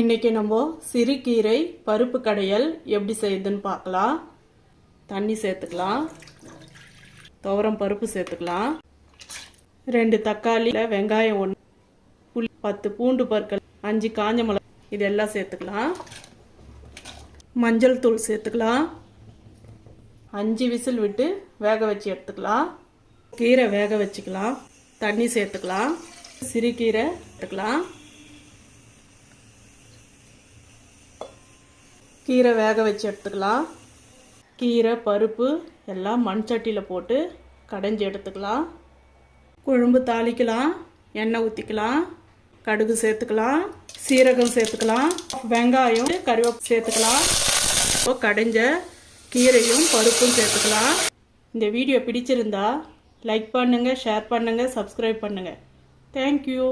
இன்றைக்கி நம்ம சிறுகீரை பருப்பு கடையல் எப்படி செய்யுதுன்னு பார்க்கலாம். தண்ணி சேர்த்துக்கலாம், துவரம் பருப்பு சேர்த்துக்கலாம், 2 தக்காளி, வெங்காயம் 1, புளி 10 பூண்டு பற்கள், 5 காஞ்ச மிளகாய் இதெல்லாம் சேர்த்துக்கலாம். மஞ்சள் தூள் சேர்த்துக்கலாம். 5 விசில் விட்டு வேக வச்சு எடுத்துக்கலாம். கீரை வேக வச்சுக்கலாம். தண்ணி சேர்த்துக்கலாம். சிறுகீரை எடுத்துக்கலாம். கீரை வேக வச்சு எடுத்துக்கலாம். கீரை பருப்பு எல்லாம் மண் சட்டியில் போட்டு கடைஞ்சி எடுத்துக்கலாம். குழம்பு தாளிக்கலாம். எண்ணெய் ஊற்றிக்கலாம். கடுகு சேர்த்துக்கலாம். சீரகம் சேர்த்துக்கலாம். வெங்காயம் கருவேப்பிலை சேர்த்துக்கலாம். இப்போ கடைஞ்ச கீரையும் பருப்பும் சேர்த்துக்கலாம். இந்த வீடியோ பிடிச்சிருந்தா லைக் பண்ணுங்கள், ஷேர் பண்ணுங்கள், சப்ஸ்கிரைப் பண்ணுங்கள். தேங்க்யூ.